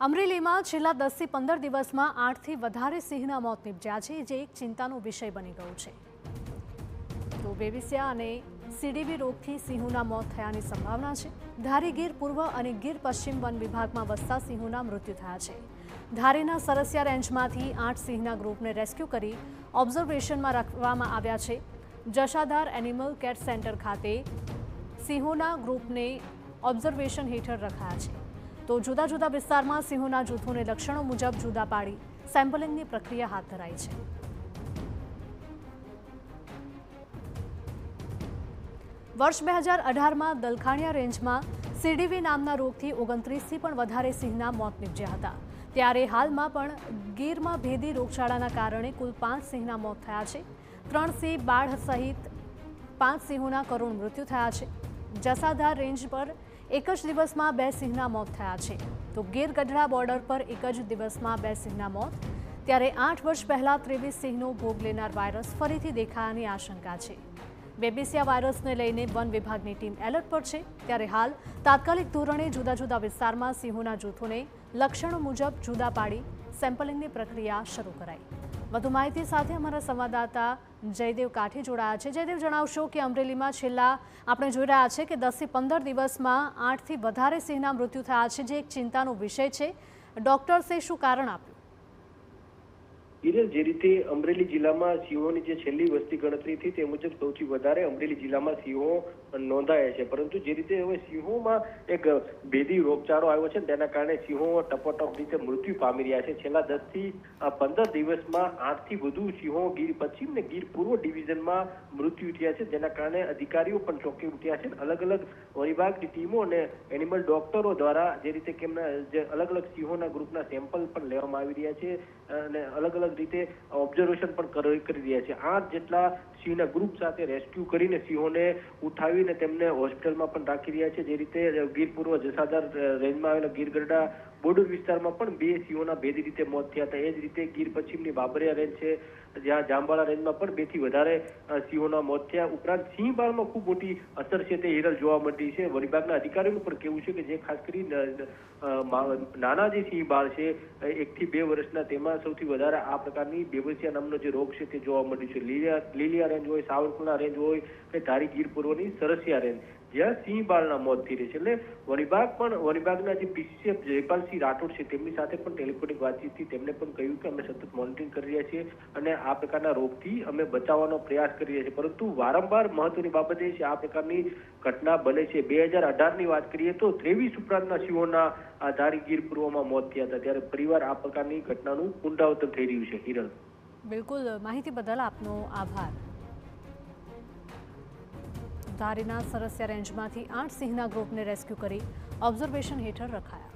અમરેલીમાં છેલ્લા 10 થી 15 દિવસમાં 8 થી વધારે સિંહના મોત નિપજ્યા છે, જે એક ચિંતાનો વિષય બની ગયો છે. તો બેવિસિયા અને સીડીવી રોગથી સિંહોના મોત થયાની સંભાવના છે. ધારી ગીર પૂર્વ અને ગીર પશ્ચિમ વન વિભાગમાં વસતા સિંહોના મૃત્યુ થયા છે. ધારીના સરસિયા રેન્જમાંથી 8 સિંહના ગ્રુપને રેસ્ક્યુ કરી ઓબ્ઝર્વેશનમાં રાખવામાં આવ્યા છે. જસાધાર એનિમલ કેર સેન્ટર ખાતે સિંહોના ગ્રુપને ઓબ્ઝર્વેશન હેઠળ રખાયા છે. તો જુદા જુદા વિસ્તારમાં સિંહોના જૂથોને લક્ષણો મુજબ જુદા પાડી સેમ્પલિંગની પ્રક્રિયા હાથ ધરાઈ છે. વર્ષ 2018માં દલખાણિયા રેન્જમાં સીડીવી નામના રોગથી 29થી પણ વધારે સિંહના મોત નિપજ્યા હતા. ત્યારે હાલમાં પણ ગીરમાં ભેદી રોગચાળાના કારણે કુલ 5 સિંહના મોત થયા છે. 3 સિંહ બાળ સહિત 5 સિંહોના કરુણ મૃત્યુ થયા છે. જસાધાર રેન્જ પર એક જ દિવસમાં 2 સિંહના મોત થયા છે. તો ગીર ગઢડા બોર્ડર પર એક જ દિવસમાં 2 સિંહના મોત. ત્યારે 8 વર્ષ પહેલા 23 સિંહનો ભોગ લેનાર વાયરસ ફરીથી દેખાવાની આશંકા છે. બેવિસિયા વાયરસને લઈને વન વિભાગની ટીમ એલર્ટ પર છે. ત્યારે હાલ તાત્કાલિક ધોરણે જુદા જુદા વિસ્તારમાં સિંહોના જૂથોને લક્ષણો મુજબ જુદા પાડી સેમ્પલિંગની પ્રક્રિયા શરૂ કરાઈ. વધુ માહિતી સાથે અમારા સંવાદદાતા જયદેવ કાઠી જોડાયા છે. જયદેવ, જણાવશો કે અમરેલીમાં છેલ્લા આપણે જોઈ રહ્યા છે કે 10 થી 15 દિવસમાં 8થી વધારે સિંહના મૃત્યુ થયા છે, જે એક ચિંતાનો વિષય છે. ડોક્ટર્સે શું કારણ આપ્યું? જે રીતે અમરેલી જિલ્લામાં સિંહોની જે છેલ્લી વસ્તી ગણતરી થઈ તે મુજબ સૌથી વધારે અમરેલી જિલ્લામાં સિંહો નોંધાયા છે. પરંતુ જે રીતે હવે સિંહોમાં એક ભેદી રોગચાળો આવ્યો છે તેના કારણે સિંહો ટપોટપ રીતે મૃત્યુ પામી રહ્યા છે. છેલ્લા 10 થી 15 દિવસમાં 8 થી વધુ સિંહો ગીર પશ્ચિમ ને ગીર પૂર્વ ડિવિઝનમાં મૃત્યુ થયા છે, જેના કારણે અધિકારીઓ પણ ચોંકી ઉઠ્યા છે. અલગ અલગ વિભાગની ટીમો અને એનિમલ ડોક્ટરો દ્વારા જે રીતે કેમના જે અલગ અલગ સિંહોના ગ્રુપના સેમ્પલ પણ લેવામાં આવી રહ્યા છે અને અલગ અલગ રીતે ઓબ્ઝર્વેશન પણ કરી રહ્યા છે. 8 જેટલા સિંહના ગ્રુપ સાથે રેસ્ક્યુ કરીને સિંહોને ઉઠાવીને તેમને હોસ્પિટલમાં પણ રાખી રહ્યા છે. જે રીતે ગીર પૂર્વ જસાધાર રેન્જમાં આવેલા ગીર ગઢડા બોર્ડર વિસ્તારમાં પણ 2 સિંહોના ભેદી રીતે મોત થયા હતા. એ જ રીતે ગીર પશ્ચિમની બાબરિયા રેન્જ છે, જ્યાં જાંબાળા રેન્જમાં પણ 2 થી વધારે સિંહોના મોત થયા. ઉપરાંત સિંહ બાળમાં ખૂબ મોટી અસર છે તે હિરલ જોવા મળી છે. વન વિભાગના અધિકારીઓનું પણ કહેવું છે કે જે ખાસ કરી નાના જે સિંહ બાળ છે 1 થી 2 વર્ષના, તેમાં સૌથી વધારે આ પ્રકારની બેવિસિયા નામનો જે રોગ છે તે જોવા મળ્યું છે. લીલિયા રેન્જ હોય, સાવરકુંડલા રેન્જ હોય કે ધારી ગીર પૂર્વની સરસિયા રેન્જ, જ્યાં સિંહ બાળના મોત થઈ રહી છે. એટલે વન વિભાગના જે પીસીએફ જયપાલસિંહ રાઠોડ છે તેમની સાથે પણ ટેલિફોનિક વાતચીતથી તેમને પણ કહ્યું કે અમે સતત મોનિટરિંગ કરી રહ્યા છીએ અને આ પ્રકારના રોગથી અમે બચાવવાનો પ્રયાસ કરી રહ્યા છીએ. પરંતુ વારંવાર મહત્વની બાબત એ છે આ પ્રકારની ઘટના બને છે. 2018ની વાત કરીએ તો 23 ઉપરાંતના સિંહોના ધારી ગીર પૂર્વમાં મોત થયા હતા. ત્યારે પરિવાર આ પ્રકારની ઘટનાનું પુનરાવર્તન થઈ રહ્યું છે. હિરલ, બિલકુલ, માહિતી બદલ આપનો આભાર. ધારીના સરસિયા રેન્જમાંથી 8 સિંહના ગ્રુપને રેસ્ક્યુ કરી ઓબ્ઝર્વેશન હેઠળ રખાયા.